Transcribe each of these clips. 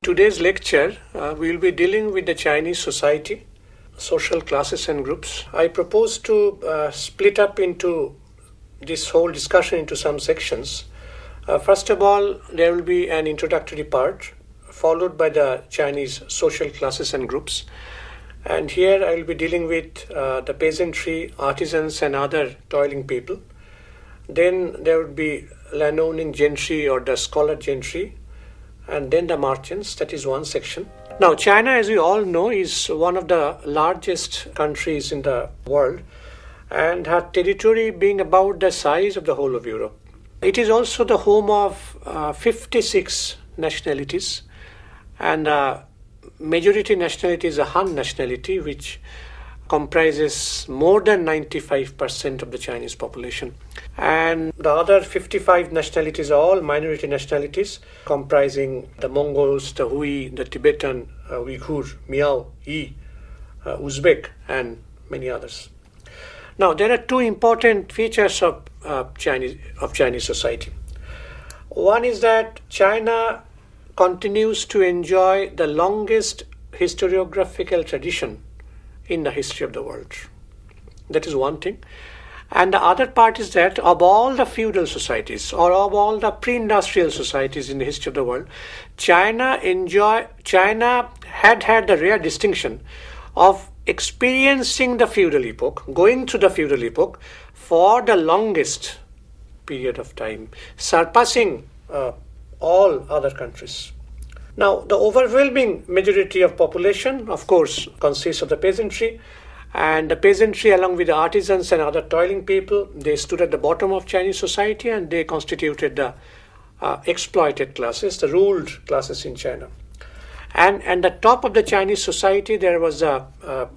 today's lecture, we will be dealing with the Chinese society, social classes and groups. I propose to split up into this whole discussion into some sections. First of all, there will be an introductory part, followed by the Chinese social classes and groups. And here I will be dealing with the peasantry, artisans, and other toiling people. Then there would be landowning gentry or the scholar gentry, and then the merchants. That is one section. Now, China, as we all know, is one of the largest countries in the world, and her territory being about the size of the whole of Europe. It is also the home of 56 nationalities, and majority nationality is a Han nationality, which comprises more than 95% of the Chinese population. And the other 55 nationalities are all minority nationalities, comprising the Mongols, the Hui, the Tibetan, Uyghur, Miao, Yi, Uzbek, and many others. Now, there are two important features of Chinese society. One is that China continues to enjoy the longest historiographical tradition in the history of the world. That is one thing. And the other part is that of all the feudal societies or of all the pre-industrial societies in the history of the world, China had the rare distinction of experiencing the feudal epoch, going through the feudal epoch for the longest period of time, surpassing all other countries. Now, the overwhelming majority of population, of course, consists of the peasantry, and the peasantry, along with the artisans and other toiling people, they stood at the bottom of Chinese society, and they constituted the exploited classes, the ruled classes in China. And at the top of the Chinese society, there was a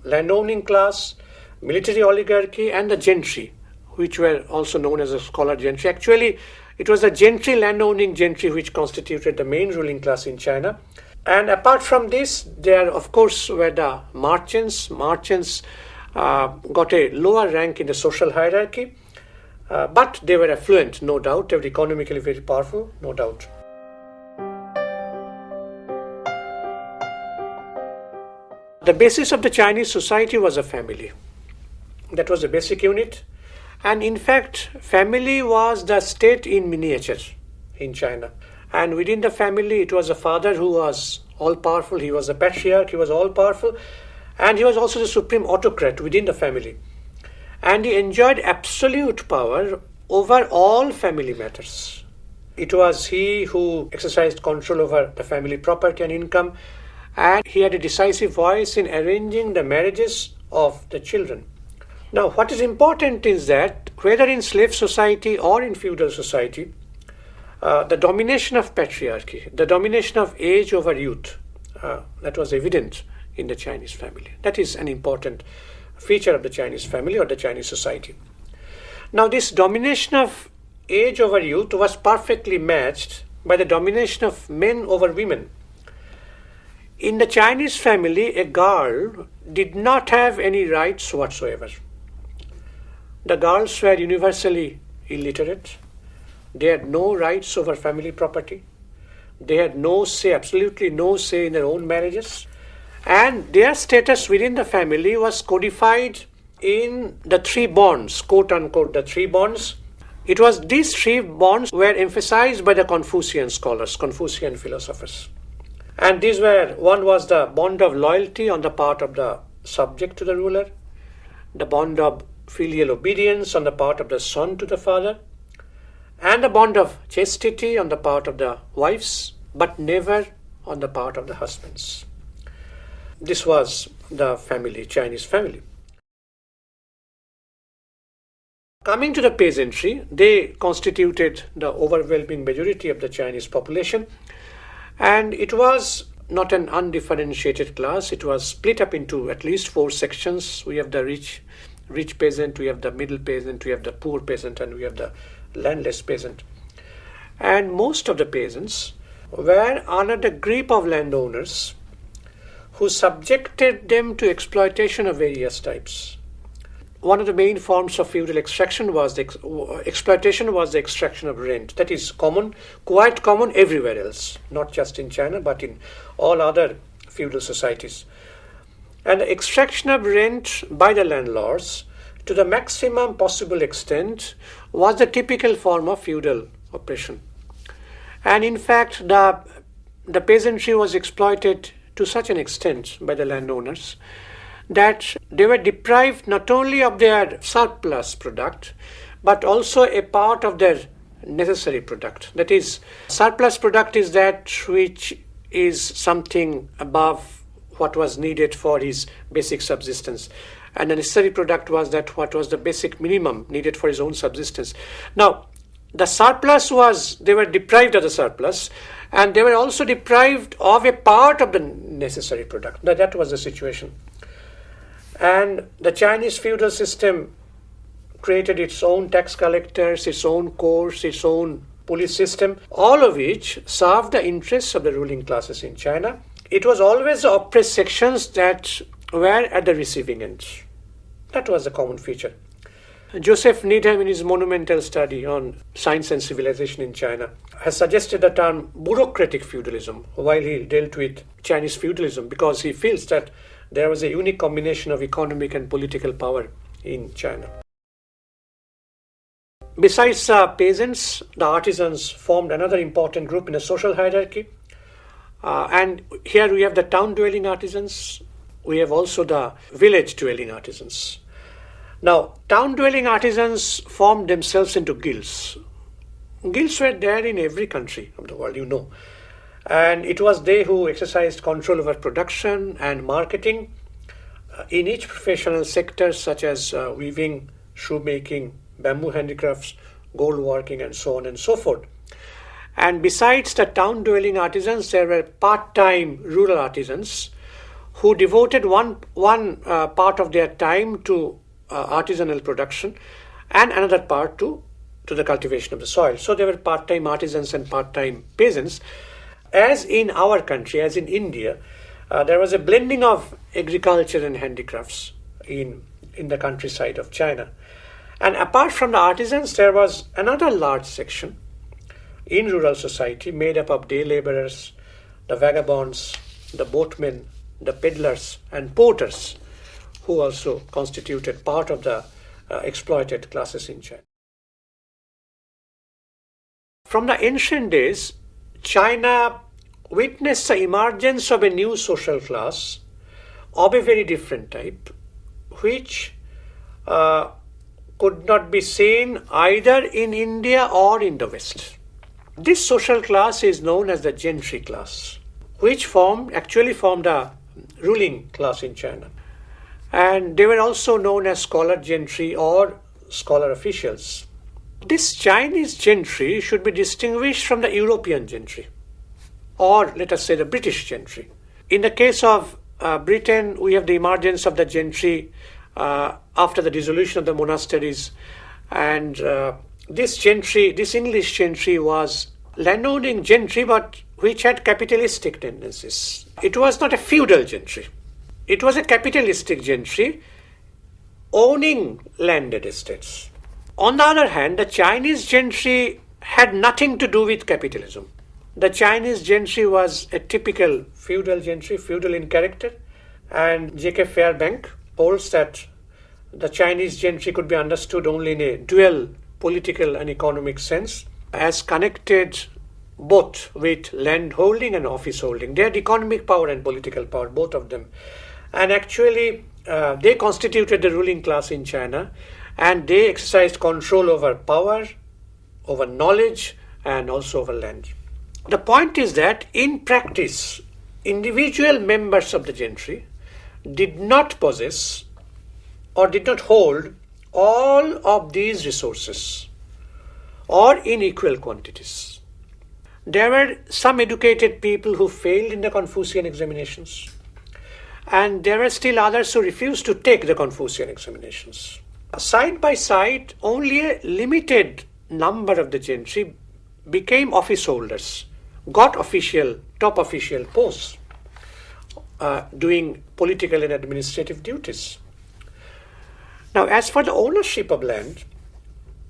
landowning class, military oligarchy, and the gentry, which were also known as a scholar gentry. Actually, it was the gentry, landowning gentry, which constituted the main ruling class in China. And apart from this, there, of course, were the merchants. Merchants got a lower rank in the social hierarchy, but they were affluent, no doubt. They were economically very powerful, no doubt. The basis of the Chinese society was a family. That was the basic unit. And in fact, family was the state in miniature in China. And within the family, it was a father who was all-powerful. He was a patriarch. He was all-powerful. And he was also the supreme autocrat within the family. And he enjoyed absolute power over all family matters. It was he who exercised control over the family property and income. And he had a decisive voice in arranging the marriages of the children. Now, what is important is that whether in slave society or in feudal society, the domination of patriarchy, the domination of age over youth, that was evident in the Chinese family. That is an important feature of the Chinese family or the Chinese society. Now, this domination of age over youth was perfectly matched by the domination of men over women. In the Chinese family, a girl did not have any rights whatsoever. The girls were universally illiterate. They had no rights over family property. They had no say, absolutely no say in their own marriages. And their status within the family was codified in the three bonds, quote unquote, the three bonds. It was these three bonds were emphasized by the Confucian scholars, Confucian philosophers. And these were, one was the bond of loyalty on the part of the subject to the ruler, the bond of filial obedience on the part of the son to the father, and the bond of chastity on the part of the wives, but never on the part of the husbands. This was the family, Chinese family. Coming to the peasantry, they constituted the overwhelming majority of the Chinese population, and it was not an undifferentiated class. It was split up into at least four sections. We have the rich peasant, we have the middle peasant, we have the poor peasant, and we have the landless peasant. And most of the peasants were under the grip of landowners who subjected them to exploitation of various types. one of the main forms of feudal extraction was exploitation was the extraction of rent. That is quite common everywhere else, not just in China, but in all other feudal societies. And the extraction of rent by the landlords to the maximum possible extent was the typical form of feudal oppression. And in fact, the peasantry was exploited to such an extent by the landowners that they were deprived not only of their surplus product, but also a part of their necessary product. That is, surplus product is that which is something above what was needed for his basic subsistence. And the necessary product was that what was the basic minimum needed for his own subsistence. Now, the surplus they were deprived of the surplus, and they were also deprived of a part of the necessary product. That was the situation. And the Chinese feudal system created its own tax collectors, its own courts, its own police system, all of which served the interests of the ruling classes in China. It was always the oppressed sections that were at the receiving end. That was the common feature. Joseph Needham, in his monumental study on science and civilization in China, has suggested the term bureaucratic feudalism while he dealt with Chinese feudalism, because he feels that there was a unique combination of economic and political power in China. Besides peasants, the artisans formed another important group in the social hierarchy. And here we have the town-dwelling artisans. We have also the village-dwelling artisans. Now, town-dwelling artisans formed themselves into guilds. Guilds were there in every country of the world, you know. And it was they who exercised control over production and marketing in each professional sector, such as weaving, shoemaking, bamboo handicrafts, gold working, and so on and so forth. And besides the town-dwelling artisans, there were part-time rural artisans who devoted one part of their time to artisanal production and another part to the cultivation of the soil. So there were part-time artisans and part-time peasants. As in our country, as in India, there was a blending of agriculture and handicrafts in the countryside of China. And apart from the artisans, there was another large section in rural society made up of day laborers, the vagabonds, the boatmen, the peddlers, and porters, who also constituted part of the exploited classes in China. From the ancient days, China witnessed the emergence of a new social class of a very different type, which could not be seen either in India or in the West. This social class is known as the Gentry class, which actually formed a ruling class in China. And they were also known as scholar gentry or scholar officials. This Chinese gentry should be distinguished from the European gentry, or let us say the British gentry. In the case of Britain, we have the emergence of the gentry after the dissolution of the monasteries, and this English gentry was landowning gentry, but which had capitalistic tendencies. It was not a feudal gentry. It was a capitalistic gentry owning landed estates. On the other hand, the Chinese gentry had nothing to do with capitalism. The Chinese gentry was a typical feudal gentry, feudal in character, and J.K. Fairbank holds that the Chinese gentry could be understood only in a dual political and economic sense, as connected both with land holding and office holding. They had economic power and political power, both of them. And actually, they constituted the ruling class in China, and they exercised control over power, over knowledge, and also over land. The point is that in practice, individual members of the gentry did not possess or did not hold all of these resources or in equal quantities. There were some educated people who failed in the Confucian examinations, and there were still others who refused to take the Confucian examinations. Side by side, only a limited number of the gentry became office holders, got top official posts, doing political and administrative duties. Now, as for the ownership of land,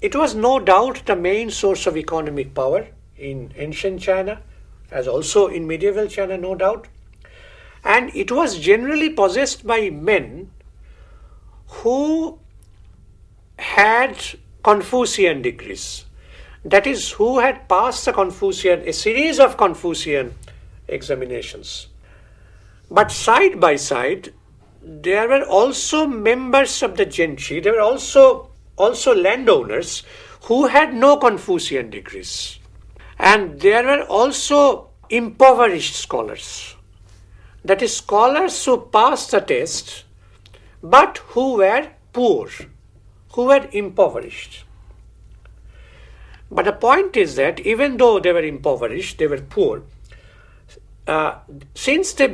it was no doubt the main source of economic power in ancient China, as also in medieval China, no doubt. And it was generally possessed by men who had Confucian degrees. That is, who had passed a series of Confucian examinations. But side by side, there were also members of the gentry, there were also landowners who had no Confucian degrees. And there were also impoverished scholars. That is, scholars who passed the test, but who were poor, who were impoverished. But the point is that even though they were impoverished, they were poor, since they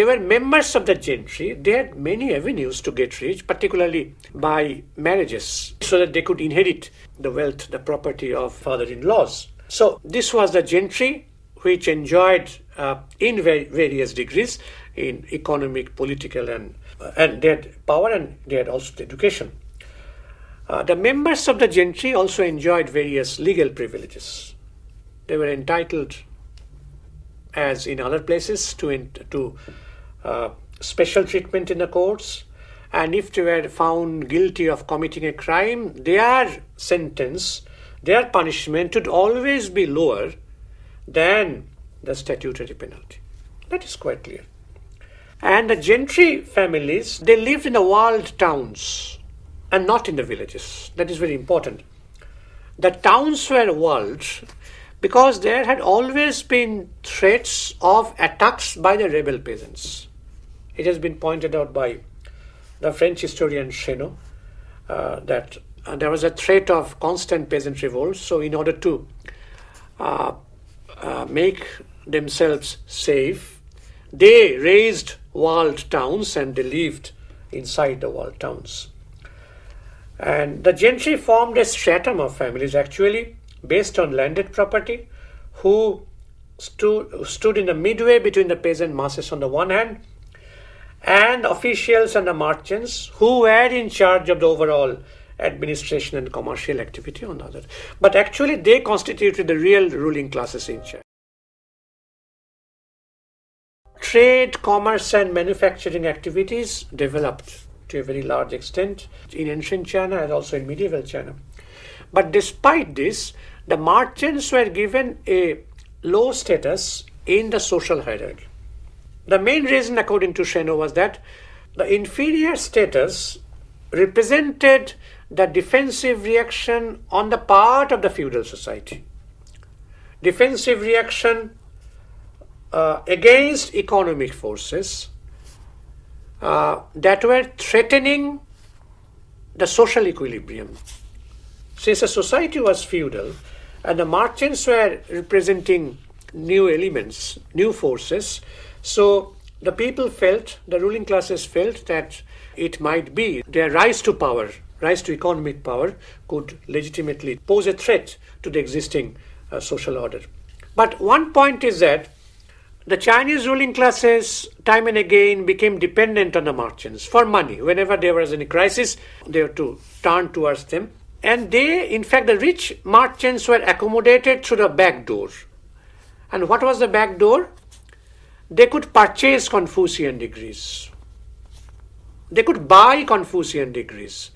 were members of the gentry, they had many avenues to get rich, particularly by marriages, so that they could inherit the wealth, the property of father-in-laws. So this was the gentry, which enjoyed in various degrees in economic, political, and they had power, and they had also education. The members of the gentry also enjoyed various legal privileges. They were entitled, as in other places, to special treatment in the courts, and if they were found guilty of committing a crime, their sentence, their punishment would always be lower than the statutory penalty. That is quite clear. And the gentry families, they lived in the walled towns and not in the villages. That is very important. The towns were walled because there had always been threats of attacks by the rebel peasants. It has been pointed out by the French historian Chéneau that there was a threat of constant peasant revolts. So in order to make themselves safe, they raised walled towns and they lived inside the walled towns. And the gentry formed a stratum of families actually based on landed property, who stood in the midway between the peasant masses on the one hand and officials and the merchants who were in charge of the overall administration and commercial activity on the other. But actually they constituted the real ruling classes in China. Trade, commerce and manufacturing activities developed to a very large extent in ancient China and also in medieval China. But despite this, the merchants were given a low status in the social hierarchy. The main reason, according to Chéneau, was that the inferior status represented the defensive reaction on the part of the feudal society. Defensive reaction against economic forces that were threatening the social equilibrium. Since the society was feudal and the merchants were representing new elements, new forces, so the people felt, the ruling classes felt that it might be their rise to power, rise to economic power could legitimately pose a threat to the existing social order. But one point is that the Chinese ruling classes time and again became dependent on the merchants for money. Whenever there was any crisis, they were to turn towards them. And they, in fact, the rich merchants were accommodated through the back door. And what was the back door? They could purchase Confucian degrees. They could buy Confucian degrees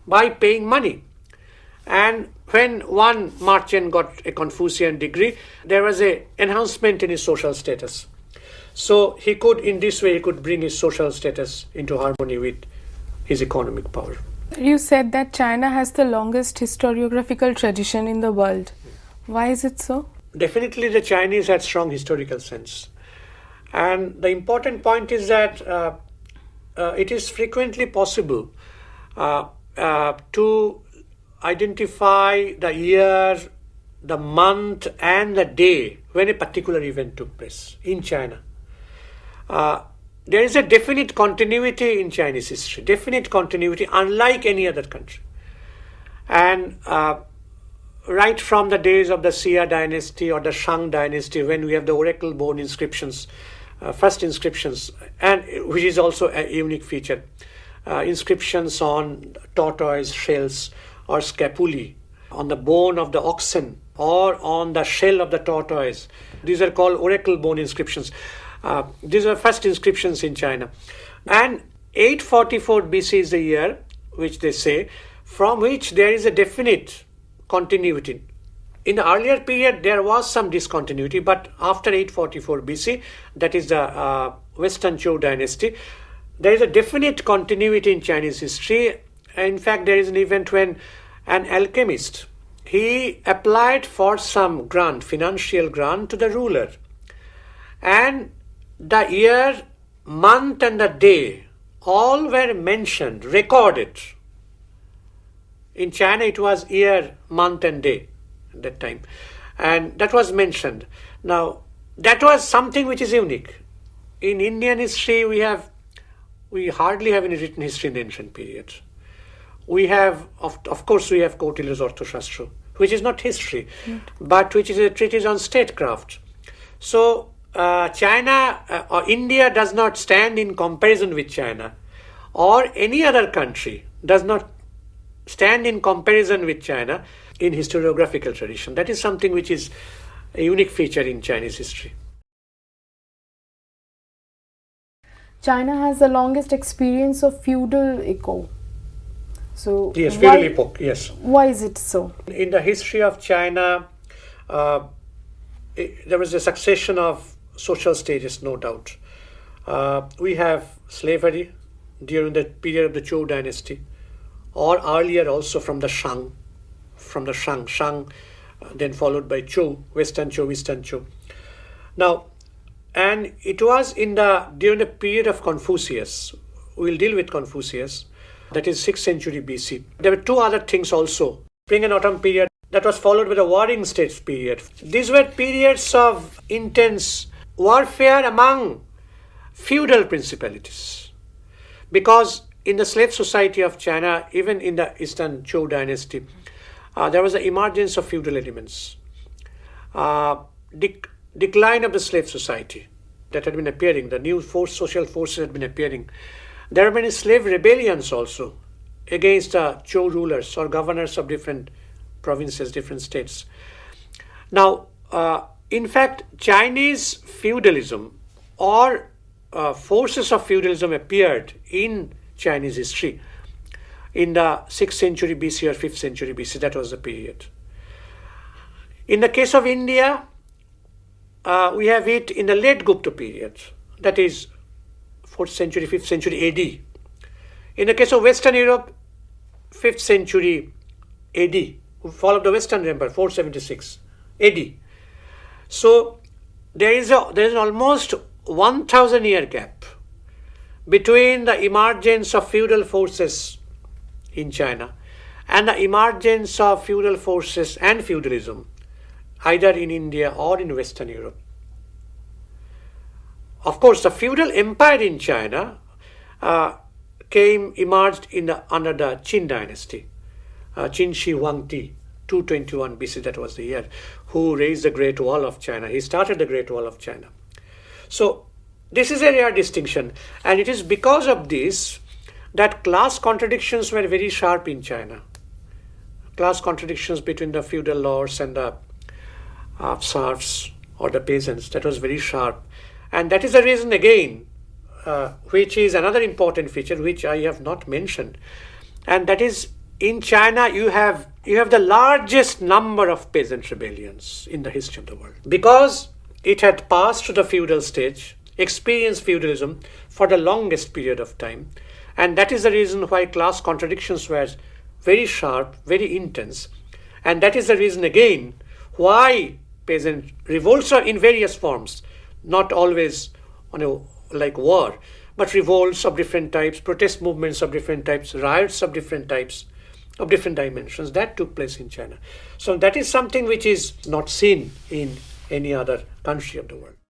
by paying money. And when one merchant got a Confucian degree, there was an enhancement in his social status. So he could, in this way, he could bring his social status into harmony with his economic power. You said that China has the longest historiographical tradition in the world. Why is it so? Definitely the Chinese had strong historical sense. And the important point is that it is frequently possible to identify the year, the month and the day when a particular event took place in China. There is a definite continuity in Chinese history, definite continuity unlike any other country. And right from the days of the Xia dynasty or the Shang dynasty, when we have the oracle bone inscriptions, first inscriptions, and which is also a unique feature. inscriptions on tortoise shells or scapulae, on the bone of the oxen or on the shell of the tortoise. These are called oracle bone inscriptions. These are first inscriptions in China. And 844 BC is the year, which they say, from which there is a definite continuity. In the earlier period, there was some discontinuity, but after 844 BC, that is the Western Zhou dynasty, there is a definite continuity in Chinese history. In fact, there is an event when an alchemist, he applied for some grant, financial grant to the ruler. And the year, month and the day, all were mentioned, recorded. In China, it was year, month and day at that time. And that was mentioned. Now, that was something which is unique. In Indian history, we hardly have any written history in the ancient period. We have, of course, we have Kautilya's Arthashastra, which is not history, but which is a treatise on statecraft. So, China or India does not stand in comparison with China, or any other country does not stand in comparison with China in historiographical tradition. That is something which is a unique feature in Chinese history. China has the longest experience of feudal echo. So yes, feudal epoch, yes. Why is it so? In the history of China, there was a succession of social stages, no doubt. We have slavery during the period of the Zhou dynasty, or earlier also from the Shang, then followed by Zhou, Western Zhou, Eastern Zhou. Now, and it was during the period of Confucius. We'll deal with Confucius. That is 6th century BC. There were two other things also. Spring and autumn period, that was followed by the warring states period. These were periods of intense warfare among feudal principalities. Because in the slave society of China, even in the Eastern Zhou dynasty, there was the emergence of feudal elements. Decline of the slave society that had been appearing, the new social forces had been appearing. There have been slave rebellions also against Zhou rulers or governors of different provinces, different states. Now, in fact, Chinese feudalism or forces of feudalism appeared in Chinese history in the 6th century BC or 5th century BC. That was the period. In the case of India, we have it in the late Gupta period, that is 4th century, 5th century AD. In the case of Western Europe, 5th century AD, who followed the Western Empire, 476 AD. So there is an almost 1,000 year gap between the emergence of feudal forces in China and the emergence of feudal forces and feudalism either in India or in Western Europe. Of course, the feudal empire in China emerged under the Qin dynasty, Qin Shi Huangdi, 221 BC, that was the year, who raised the Great Wall of China. He started the Great Wall of China. So this is a rare distinction, and it is because of this that class contradictions were very sharp in China. Class contradictions between the feudal lords and the serfs or the peasants, that was very sharp. And that is the reason again, which is another important feature which I have not mentioned. And that is, in China you have the largest number of peasant rebellions in the history of the world. Because it had passed to the feudal stage, experienced feudalism for the longest period of time. And that is the reason why class contradictions were very sharp, very intense. And that is the reason again why peasant revolts are in various forms, not always like war, but revolts of different types, protest movements of different types, riots of different types, of different dimensions, that took place in China. So that is something which is not seen in any other country of the world.